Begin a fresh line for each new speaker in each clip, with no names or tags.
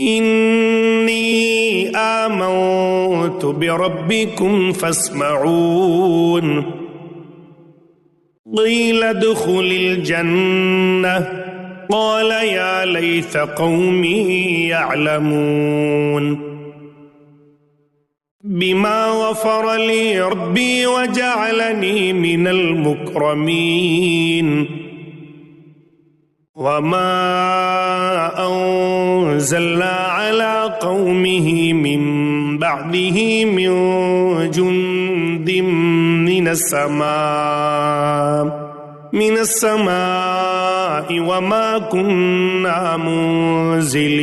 إني آمنت بربكم فاسمعون قيل ادخل الجنة قال يا ليت قومي يعلمون بما غفر لي ربي وجعلني من المكرمين وما أنزلنا على قومه من بعده من جند من السماء وما كنا منزلين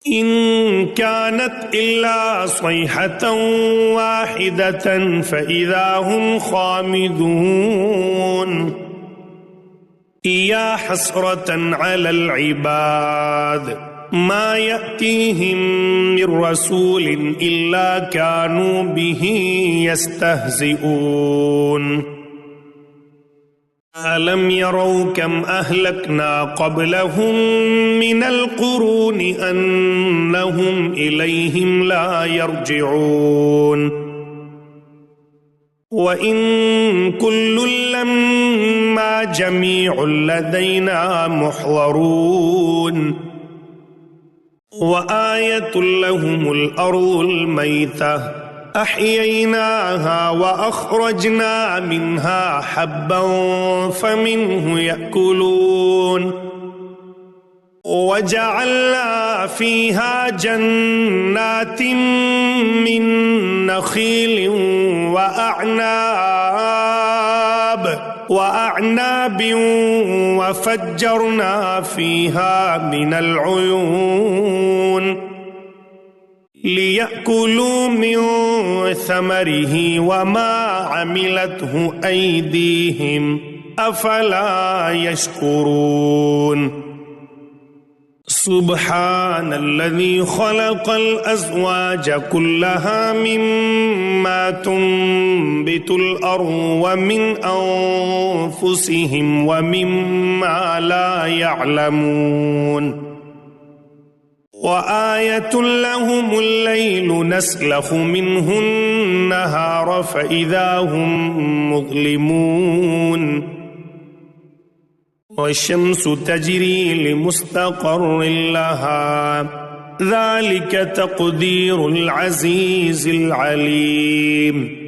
إن كانت إلا صيحة واحدة فإذا هم خامدون يا حسرة على العباد ما يأتيهم من رسول إلا كانوا به يستهزئون ألم يروا كم أهلكنا قبلهم من القرون أنهم إليهم لا يرجعون وإن كل لما جميع لدينا محضرون وآية لهم الأرض الميتة أحييناها وأخرجنا منها حبا فمنه يأكلون وجعلنا فيها جنات من نخيل وأعناب وفجرنا فيها من العيون ليأكلوا من ثمره وما عملته أيديهم أفلا يشكرون سبحان الذي خلق الأزواج كلها مما تنبت الأرض ومن أنفسهم ومما لا يعلمون وآية لهم الليل نسلخ منه النهار فإذا هم مظلمون والشمس تجري لمستقر لها ذلك تقدير العزيز العليم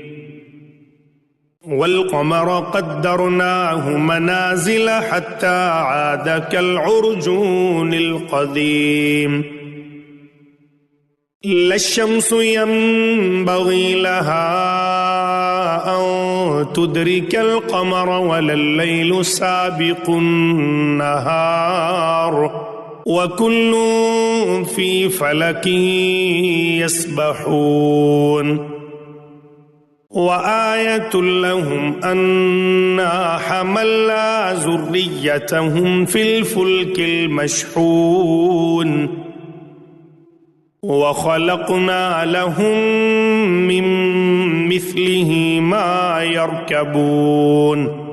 والقمر قدرناه منازل حتى عاد كالعرجون القديم لا الشمس ينبغي لها أن تدرك القمر ولا الليل سابق النهار وكل في فلك يسبحون وآية لهم أنا حملنا ذريتهم في الفلك المشحون وخلقنا لهم من مثله ما يركبون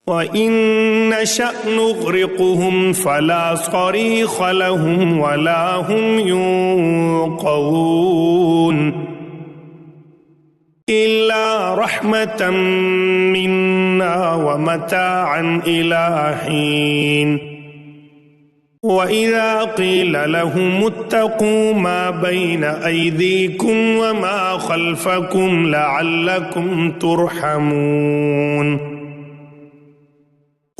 وإن نشأ نغرقهم فلا صريخ لهم ولا هم ينقذون إلا رحمة منا ومتاعا إلى حين وإذا قيل لهم اتقوا ما بين أيديكم وما خلفكم لعلكم ترحمون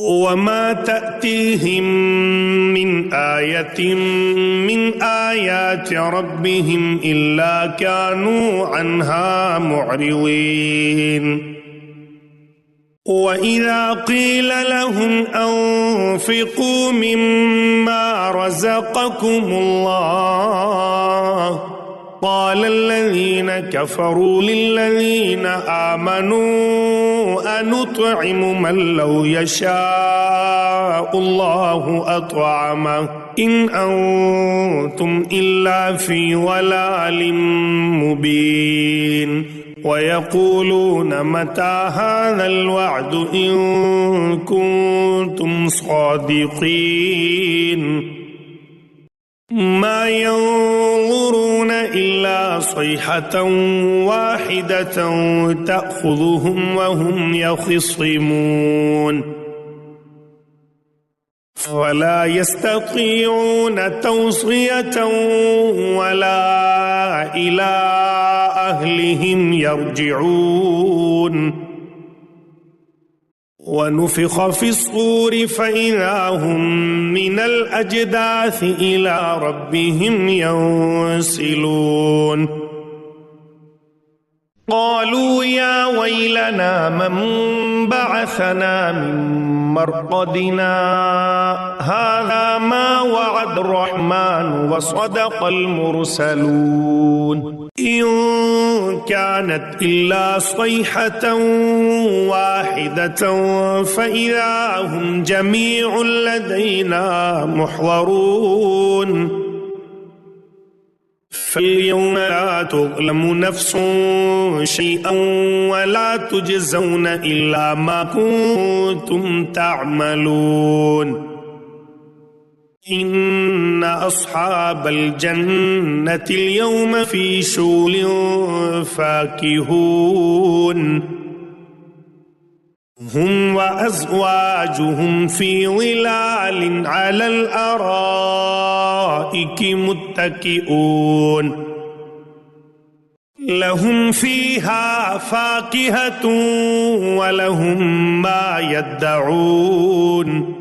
وما تأتيهم من آية من آيات ربهم إلا كانوا عنها معرضين وإذا قيل لهم أنفقوا مما رزقكم الله قال الذين كفروا للذين آمنوا أنطعم من لو يشاء الله أطعمه إن أنتم إلا في ضلال مبين ويقولون متى هذا الوعد إن كنتم صادقين ما ينظرون إلا صيحة واحدة تأخذهم وهم يخصمون ولا يستطيعون توصية ولا إلى أهلهم يرجعون ونفخ في الصور فإذا هم من الأجداث إلى ربهم ينسلون قالوا يا ويلنا من بعثنا من مرقدنا هذا ما وعد الرحمن وصدق المرسلون إن كانت إلا صيحة واحدة فإذا هم جميع لدينا محضرون فاليوم لا تظلم نفس شيئا ولا تجزون إلا ما كنتم تعملون إن أصحاب الجنة اليوم في شغل فاكهون هم وأزواجهم في ظلال على الأرائك متكئون لهم فيها فاكهة ولهم ما يدعون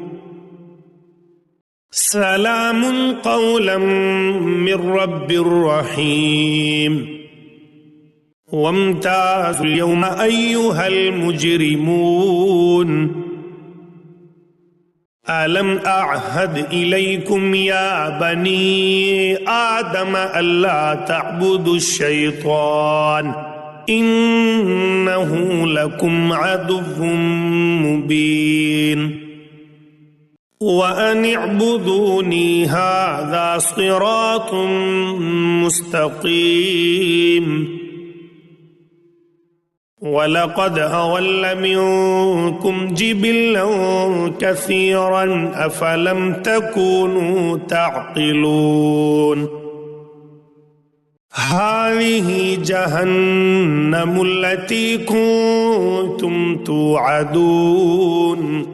سلام قولا من رب رحيم وامتازوا اليوم أيها المجرمون ألم أعهد إليكم يا بني آدم ألا تعبدوا الشيطان إنه لكم عدو مبين وأن اعبدوني هذا صراط مستقيم ولقد أضل منكم جبلا كثيرا أفلم تكونوا تعقلون هذه جهنم التي كنتم توعدون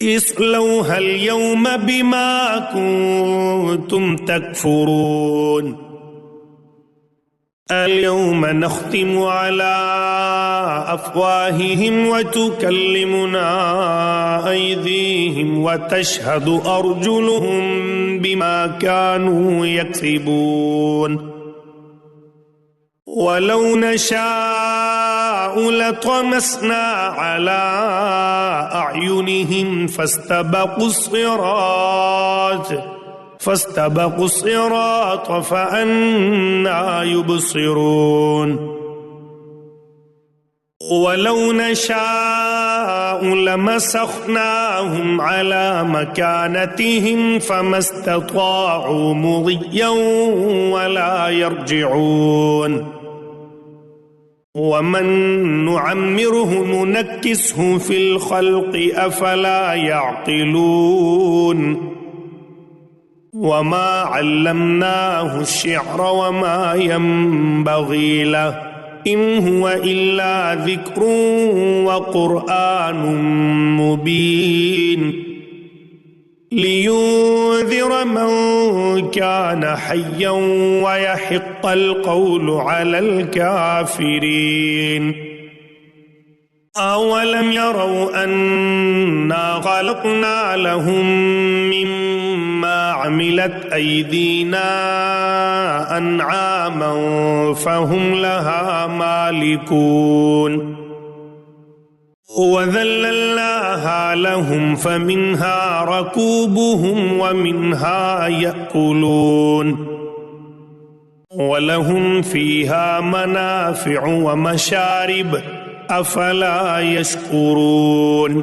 اصلوها اليوم بما كنتم تكفرون اليوم نختم على أفواههم وتكلمنا أيديهم وتشهد أرجلهم بما كانوا يكسبون ولو نشاء لطمسنا على أعينهم فاستبقوا الصراط فأنى يبصرون ولو نشاء لمسخناهم على مكانتهم فما استطاعوا مضيا ولا يرجعون ومن نعمره ننكسه في الخلق أفلا يعقلون وما علمناه الشعر وما ينبغي له إن هو إلا ذكر وقرآن مبين لينذر من كان حيا ويحق القول على الكافرين أولم يروا أنا خلقنا لهم مما عملت أيدينا أنعاما فهم لها مالكون وذللناها لهم فمنها ركوبهم ومنها يأكلون ولهم فيها منافع ومشارب أفلا يشكرون